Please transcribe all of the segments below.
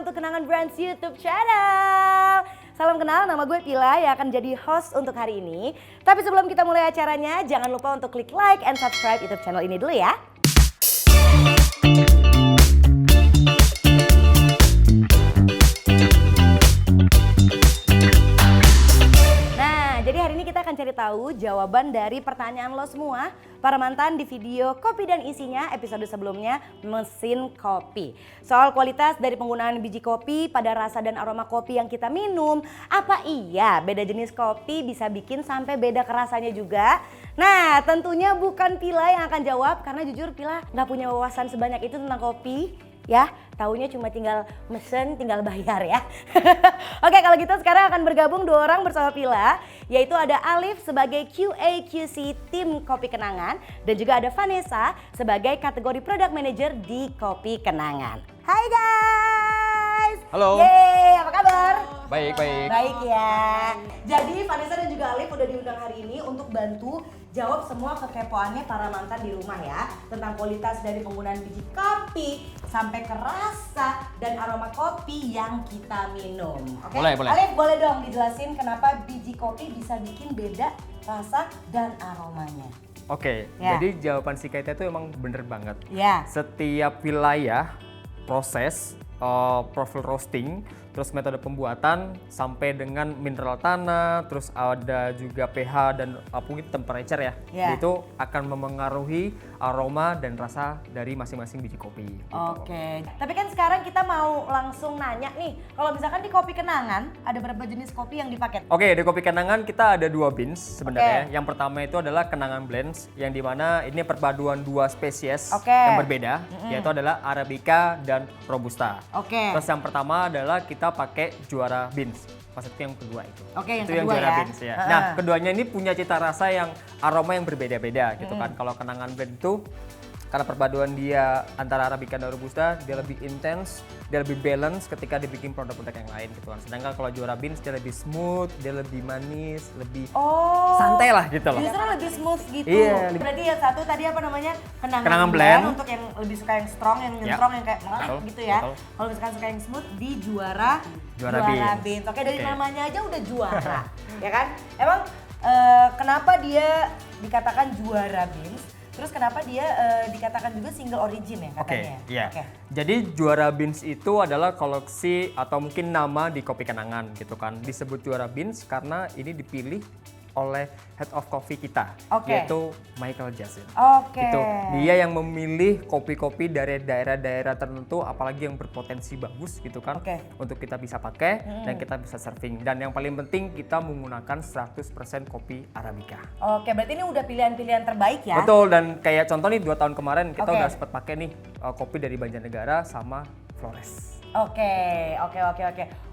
welcome to Kenangan Brands YouTube channel. Salam kenal, nama gue Pila yang akan jadi host untuk hari ini. Tapi sebelum kita mulai acaranya, jangan lupa untuk klik like and subscribe YouTube channel ini dulu ya. Jadi hari ini kita akan cari tahu jawaban dari pertanyaan lo semua, para mantan di video Kopi dan Isinya episode sebelumnya, mesin kopi. Soal kualitas dari penggunaan biji kopi pada rasa dan aroma kopi yang kita minum. Apa iya beda jenis kopi bisa bikin sampai beda kerasanya juga? Nah tentunya bukan Pila yang akan jawab, karena jujur Pila nggak punya wawasan sebanyak itu tentang kopi. Ya, taunya cuma tinggal mesen, tinggal bayar ya. Oke, kalau gitu sekarang akan bergabung dua orang bersama Pila, yaitu ada Alif sebagai QA QC tim Kopi Kenangan dan juga ada Vanessa sebagai kategori Product Manager di Kopi Kenangan. Hai guys. Halo. Yeay, apa kabar? Baik, baik. Baik ya. Jadi Vanessa dan juga Alif udah diundang hari ini untuk bantu jawab semua kekepoannya para mantan di rumah ya, tentang kualitas dari penggunaan biji kopi sampai ke rasa dan aroma kopi yang kita minum. Oke? Boleh, boleh. Alif, boleh dong dijelasin kenapa biji kopi bisa bikin beda rasa dan aromanya? Oke, Ya. jadi jawaban si Kaita itu emang bener banget. Ya. Setiap wilayah proses profil roasting, terus metode pembuatan sampai dengan mineral tanah, terus ada juga pH dan mungkin temperature ya. Ya. Itu akan memengaruhi aroma dan rasa dari masing-masing biji kopi. Gitu. Oke, tapi kan sekarang kita mau langsung nanya nih, kalau misalkan di Kopi Kenangan ada berapa jenis kopi yang dipakai? Oke, di Kopi Kenangan kita ada dua beans sebenarnya. Yang pertama itu adalah Kenangan Blends, yang dimana ini perpaduan dua spesies yang berbeda, yaitu adalah Arabica dan Robusta. Oke. Terus yang pertama adalah kita pakai Juara Beans. Maksudnya yang kedua itu. Oke, yang itu kedua Juara ya. Beans ya. Nah, keduanya ini punya cita rasa yang aroma yang berbeda-beda gitu kan. Kalau Kenangan Blend itu karena perpaduan dia antara Arabica dan Robusta, dia lebih intens, dia lebih balance ketika dibikin produk-produk yang lain gitu kan. Sedangkan kalau Juara Beans dia lebih smooth, dia lebih manis, lebih santai lah gitu loh. Justru lebih smooth gitu. Iya. Berarti yang satu tadi apa namanya? Kenangan Blend. Untuk yang lebih suka yang strong, yang nyentrom, yang kayak Betul, gitu ya. betul. Kalau misalkan suka yang smooth di Juara Beans. Beans. Oke, dari namanya aja udah juara. Ya kan? Emang kenapa dia dikatakan Juara Beans? Terus kenapa dia dikatakan juga single origin ya katanya? Iya. Jadi Juara Beans itu adalah koleksi atau mungkin nama di Kopi Kenangan gitu kan. Disebut Juara Beans karena ini dipilih oleh Head of Coffee kita, yaitu Michael Jasin. Gitu. Dia yang memilih kopi-kopi dari daerah-daerah tertentu, apalagi yang berpotensi bagus gitu kan, untuk kita bisa pakai dan kita bisa serving. Dan yang paling penting kita menggunakan 100% kopi Arabica. Oke, berarti ini udah pilihan-pilihan terbaik ya? Betul, dan kayak contoh nih 2 tahun kemarin kita udah sempat pakai nih kopi dari Banjarnegara sama Flores. Oke.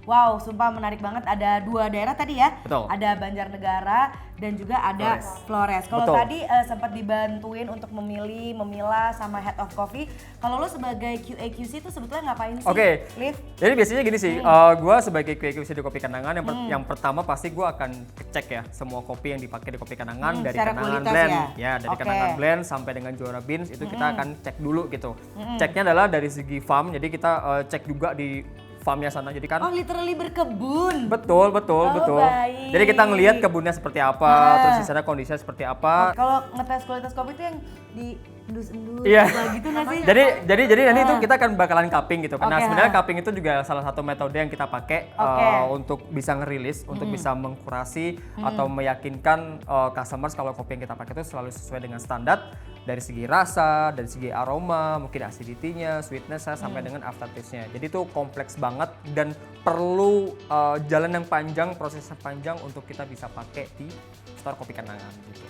Wow, sumpah menarik banget. Ada 2 daerah tadi ya. Betul. Ada Banjarnegara dan juga ada Flores. Kalau tadi sempat dibantuin untuk memilih, memilah sama Head of Coffee. Kalau lo sebagai QA/QC itu sebetulnya ngapain sih? Liv? Jadi biasanya gini sih, gue sebagai QA/QC di Kopi Kenangan yang pertama pasti gue akan cek ya semua kopi yang dipakai di Kopi Kenangan dari Kenangan Blend dari Kenangan Blend sampai dengan Juara Beans itu kita akan cek dulu gitu. Ceknya adalah dari segi farm, jadi kita cek juga di farmnya sana, jadi kan literally berkebun. Betul. Baik. Jadi kita ngelihat kebunnya seperti apa, terus di sana kondisinya seperti apa. Kalau ngetes kualitas kopi itu yang di endus-endus gitu nggak sih? Jadi nanti itu kita akan bakalan cupping gitu. Nah sebenarnya cupping itu juga salah satu metode yang kita pakai untuk bisa ngerilis, untuk bisa mengkurasi atau meyakinkan customers kalau kopi yang kita pakai itu selalu sesuai dengan standar dari segi rasa, dari segi aroma, mungkin acidity-nya, sweetness-nya sampai dengan aftertaste-nya. Jadi itu kompleks banget dan perlu jalan yang panjang, proses yang panjang untuk kita bisa pakai di store Kopi Kenangan gitu.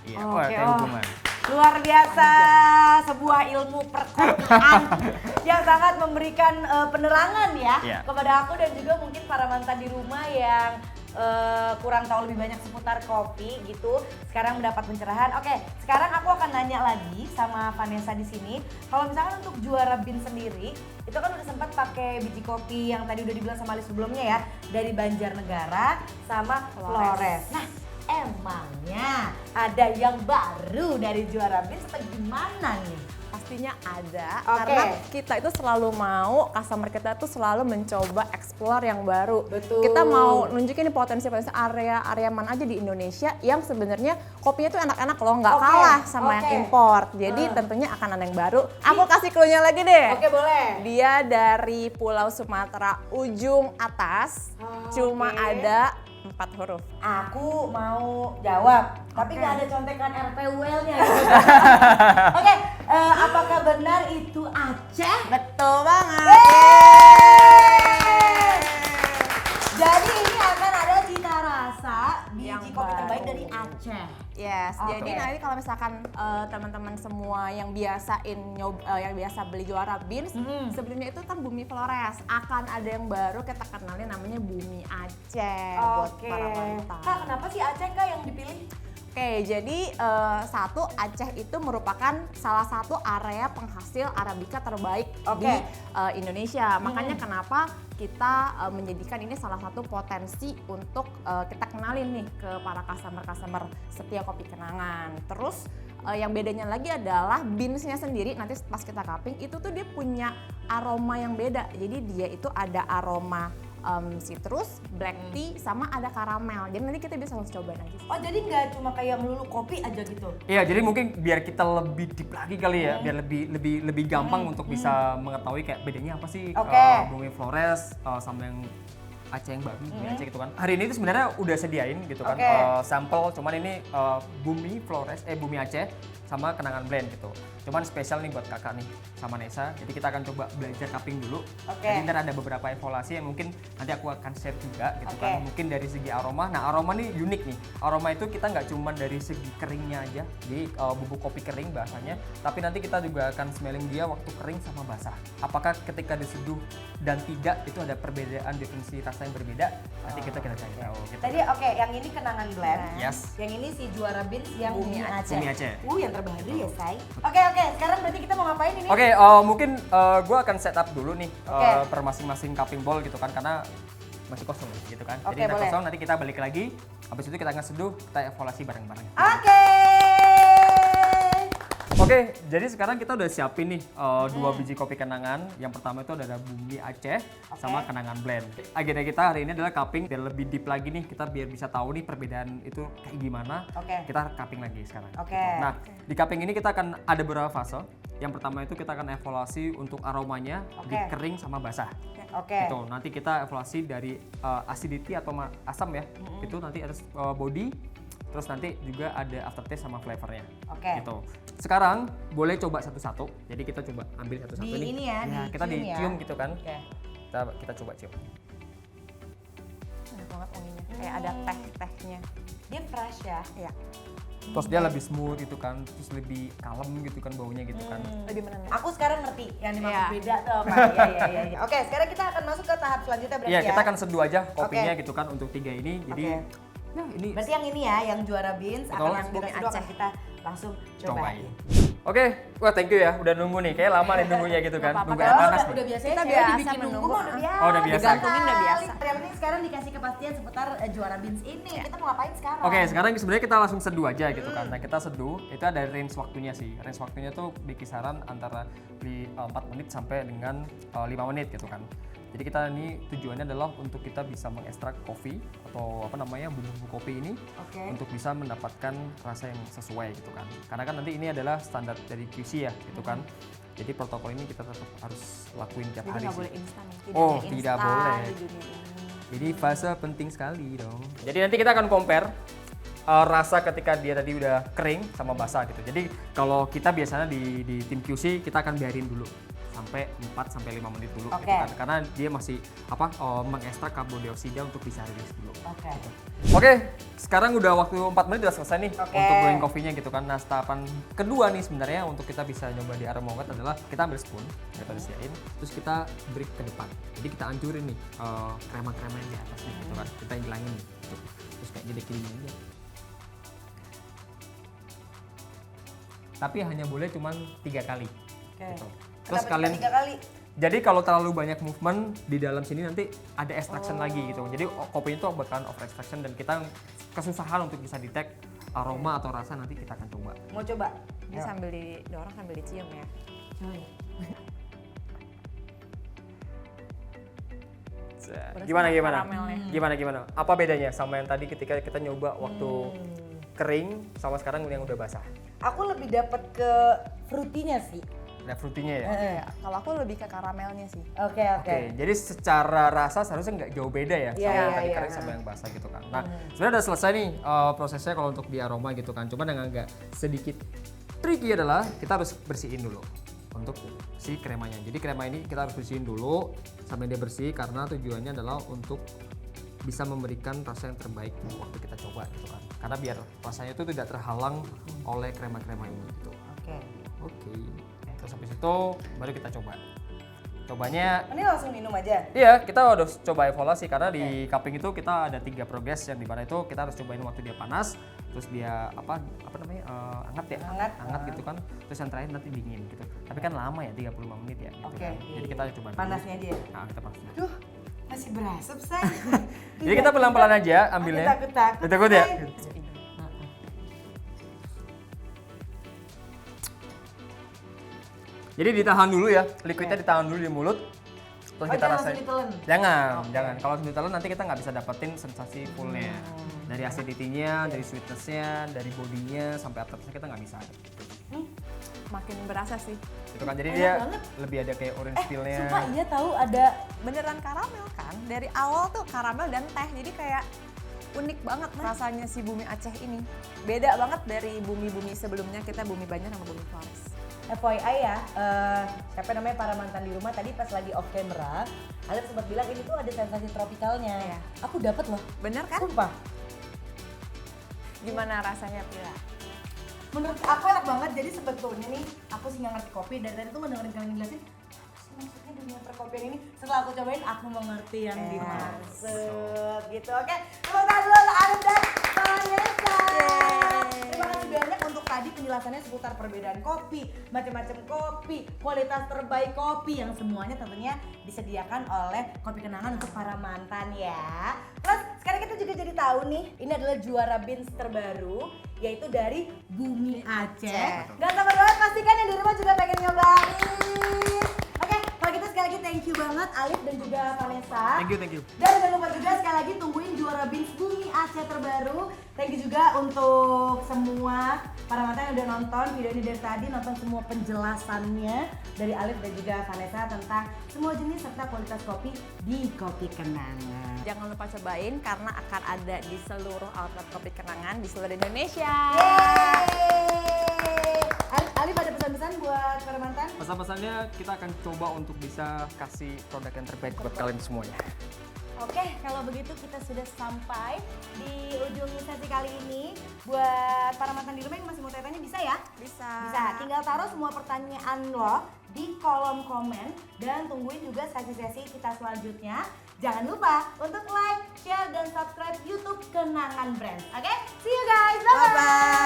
Iya, kayak hubungan. Luar biasa, sebuah ilmu perkotaan yang sangat memberikan penerangan ya kepada aku dan juga mungkin para mantan di rumah yang kurang tahu lebih banyak seputar kopi gitu. Sekarang mendapat pencerahan. Oke, sekarang aku akan nanya lagi sama Vanessa di sini. Kalau misalkan untuk Juara Beans sendiri, itu kan udah sempat pakai biji kopi yang tadi udah dibilang sama Ali sebelumnya ya, dari Banjarnegara sama Flores. Nah, emangnya ada yang baru dari Juara Beans atau gimana nih? Pasti pastinya ada. Karena kita itu selalu mau, customer kita tuh selalu mencoba explore yang baru. Betul. Kita mau nunjukin nih potensi area mana aja di Indonesia yang sebenarnya kopinya tuh enak-enak loh, nggak kalah sama yang import. Jadi tentunya akan ada yang baru. Aku kasih clue-nya lagi deh. Oke, boleh. Dia dari Pulau Sumatera ujung atas, cuma ada 4 huruf. Aku mau jawab, tapi nggak ada contekan RPUL-nya. Oke, apakah benar itu Aceh? Betul banget. Jadi ini akan ada cita rasa biji kopi terbaik baru. dari Aceh. Yes, jadi nanti kalau misalkan teman-teman semua yang yang biasa beli Juara Beans, sebelumnya itu kan Bumi Flores, akan ada yang baru kita kenalin namanya Bumi Aceh buat para mantan. Kak, kenapa sih Aceh Kak yang dipilih? Oke, jadi satu Aceh itu merupakan salah satu area penghasil Arabica terbaik di Indonesia. Makanya kenapa kita menjadikan ini salah satu potensi untuk kita kenalin nih ke para customer setia Kopi Kenangan. Terus yang bedanya lagi adalah beansnya sendiri nanti pas kita cupping itu tuh dia punya aroma yang beda. Jadi dia itu ada aroma citrus, black tea, sama ada karamel. Jadi nanti kita bisa langsung cobain aja. Oh, jadi nggak cuma kayak melulu kopi aja gitu? Iya, jadi mungkin biar kita lebih deep lagi kali ya, biar lebih gampang untuk bisa mengetahui kayak bedanya apa sih Bumi Flores sama yang Aceh yang baru, Bumi Aceh gitu kan. Hari ini tuh sebenarnya udah sediain gitu kan sampel, cuman ini Bumi Flores, Bumi Aceh sama Kenangan Blend gitu. Cuman spesial nih buat kakak nih sama Nesa. Jadi kita akan coba belajar cupping dulu. Jadi ntar ada beberapa evaluasi yang mungkin nanti aku akan share juga gitu kan. Mungkin dari segi aroma. Nah, aroma nih unik nih. Aroma itu kita nggak cuma dari segi keringnya aja. Jadi bubuk kopi kering bahasanya. Tapi nanti kita juga akan smelling dia waktu kering sama basah. Apakah ketika diseduh dan tidak itu ada perbedaan definisi rasa yang berbeda? Nanti kita cari tahu. Gitu. Tadi yang ini Kenangan Blend. Yes. Yang ini si Juara Beans yang Bumi Aceh. Bumi Aceh. Yang terbaru ya, Say. Oke, sekarang berarti kita mau ngapain ini? Oke, mungkin gue akan setup dulu nih per masing-masing cupping bowl gitu kan, karena masih kosong gitu kan. Jadi udah kosong, nanti kita balik lagi. Habis itu kita ngeseduh, kita evaluasi bareng-bareng. Oke, jadi sekarang kita udah siapin nih 2 biji kopi kenangan. Yang pertama itu ada Bumi Aceh sama Kenangan Blend. Agenda kita hari ini adalah cupping biar lebih deep lagi nih, kita biar bisa tahu nih perbedaan itu kayak gimana. Kita cupping lagi sekarang. Nah, di cupping ini kita akan ada beberapa fase. Yang pertama itu kita akan evaluasi untuk aromanya di kering sama basah. Gitu. Nanti kita evaluasi dari acidity atau asam ya. Itu nanti ada body. Terus nanti juga ada aftertaste sama flavornya. Gitu. Sekarang boleh coba satu-satu. Jadi kita coba ambil satu-satu nih. Ini ya, kita dicium gitu kan. Kita coba cium. Enak banget wanginya. Kayak ada teh-tehnya. Dia fresh ya? Iya. Terus dia lebih smooth gitu kan, terus lebih kalem gitu kan baunya gitu kan. Lebih menenang. Aku sekarang ngerti yang dimaksud beda tuh apa. Iya. Oke, sekarang kita akan masuk ke tahap selanjutnya berarti ya. Iya, kita akan seduh aja kopinya gitu kan untuk 3 ini. Jadi ya ini. Berarti yang ini ya, yang Juara Beans akan yang Bumi Aceh kita langsung cobain. Oke, wah thank you ya, udah nunggu nih, kayak lama nih nunggunya gitu kan. Nunggu panas udah biasa kita biasa dibikin menunggu udah biasa. Oh, udah biasa. Digantungin udah biasa. Yang penting sekarang dikasih kepastian seputar Juara Beans ini. Kita mau ngapain sekarang? Oke, sekarang sebenarnya kita langsung seduh aja gitu kan. Nah, kita seduh itu ada range waktunya sih. Range waktunya tuh di kisaran antara 4 menit sampai dengan 5 menit gitu kan. Jadi kita ini tujuannya adalah untuk kita bisa mengekstrak kopi atau bumbu kopi ini untuk bisa mendapatkan rasa yang sesuai gitu kan. Karena kan nanti ini adalah standar dari QC ya gitu kan. Jadi protokol ini kita tetap harus lakuin tiap hari. Jadi nggak boleh instan ya? Tidak boleh. Jadi fase penting sekali dong. Jadi nanti kita akan compare rasa ketika dia tadi udah kering sama basah gitu. Jadi kalau kita biasanya di tim QC kita akan biarin dulu sampai 4 sampai 5 menit dulu gitu kan. Karena dia masih mengekstrak karbon dioksida untuk bisa rilis dulu. Oke, sekarang udah waktu 4 menit udah selesai nih untuk brewing coffee-nya gitu kan. Nah, tahapan kedua nih sebenarnya untuk kita bisa nyoba di Aromongot adalah kita ambil spoon, kita disediain, terus kita break ke depan. Jadi kita hancurin nih krema-krema yang di atas nih gitu kan. Kita hilangin nih, gitu. Terus kayak jadi gini aja. Tapi hanya boleh cuma 3 kali. Gitu. Terus kalian 3 kali. Jadi kalau terlalu banyak movement di dalam sini nanti ada extraction lagi gitu. Jadi kopi itu bakalan over extraction dan kita kesusahan untuk bisa detect aroma atau rasa nanti kita akan coba. Mau coba? Ini sambil didorong sambil dicium ya. Gimana? Apa bedanya sama yang tadi ketika kita nyoba waktu kering sama sekarang yang udah basah? Aku lebih dapat ke fruitynya sih. Ada fruitynya ya? Kalau aku lebih ke karamelnya sih. Oke. Jadi secara rasa seharusnya nggak jauh beda ya sama yang tadi kering sama yang basah gitu kan. Nah, sebenarnya udah selesai nih prosesnya kalau untuk di aroma gitu kan. Cuma yang agak sedikit tricky adalah kita harus bersihin dulu untuk si kremanya. Jadi krema ini kita harus bersihin dulu sampai dia bersih karena tujuannya adalah untuk bisa memberikan rasa yang terbaik waktu kita coba gitu kan. Karena biar rasanya itu tidak terhalang oleh krema-krema ini gitu. Oke. Terus habis itu baru kita coba. Cobanya Ini langsung minum aja? iya, kita udah coba evaluasi karena di cupping itu kita ada 3 progres yang dimana itu kita harus cobain waktu dia panas, terus dia apa namanya hangat ya, hangat gitu kan, terus yang terakhir nanti dingin gitu. Tapi kan lama ya 35 menit ya. Gitu kan. Jadi kita coba dulu. Panasnya dia. Nah, kita panas. Duh, masih berasap say. Jadi kita pelan-pelan aja ambilnya. Takut ya. say. Jadi ditahan dulu ya, liquidnya ditahan dulu di mulut. Terus kita jangan rasain. langsung ditelan? Jangan. Kalau langsung ditelan nanti kita nggak bisa dapetin sensasi fullnya. Dari acidity-nya, dari sweetness-nya, dari bodinya sampai aftertaste kita nggak bisa. Makin berasa sih. Itu kan jadi Enak dia banget. lebih ada kayak orange peel-nya. Sumpah iya tahu ada Beneran karamel kan? Dari awal tuh karamel dan teh, jadi kayak unik banget rasanya si bumi Aceh ini. Beda banget dari bumi-bumi sebelumnya, kita bumi Banjar sama bumi Flores. FYI ya, siapa namanya para mantan di rumah tadi pas lagi off camera, Alif sempat bilang ini tuh ada sensasi tropikalnya. Iya. Aku dapat loh. Bener kan? Sumpah. Gimana rasanya Pila? Menurut aku enak banget. Jadi sebetulnya nih, aku sih nggak ngerti kopi dari tadi tuh mendengarin kalian jelasin apa sih maksudnya dunia perkopian ini. Setelah aku cobain, aku mengerti yang dimaksud gitu. Oke, tepuk tangan dulu untuk Alif dan Vanessa. Terima kasih banyak untuk tadi penjelasannya seputar perbedaan kopi, macam-macam kopi, kualitas terbaik kopi yang semuanya tentunya disediakan oleh Kopi Kenangan untuk para mantan ya. Terus sekarang kita juga jadi tahu nih, ini adalah juara beans terbaru yaitu dari Bumi Aceh. Gak sabar banget pastikan yang di rumah juga pengen nyobain. Oke, kalau gitu sekali lagi thank you banget Alif dan juga Vanessa. Thank you. Dan jangan lupa juga sekali lagi tungguin juara beans Bumi Aceh terbaru. Thank you juga untuk semua para mantan yang udah nonton video ini dari tadi, nonton semua penjelasannya dari Alif dan juga Vanessa tentang semua jenis serta kualitas kopi di Kopi Kenangan. Jangan lupa cobain karena akan ada di seluruh outlet Kopi Kenangan di seluruh Indonesia. Yeay! Alif ada pesan-pesan buat para mantan? Pesan-pesannya kita akan coba untuk bisa kasih produk yang terbaik buat kalian semuanya. Oke, kalau begitu kita sudah sampai di ujung sesi kali ini. Buat para mantan di rumah yang masih mau tanya-tanya bisa ya? Bisa. Bisa, tinggal taruh semua pertanyaan lo di kolom komen dan tungguin juga sesi-sesi kita selanjutnya. Jangan lupa untuk like, share, dan subscribe YouTube Kenangan Brands. Oke, see you guys, bye-bye!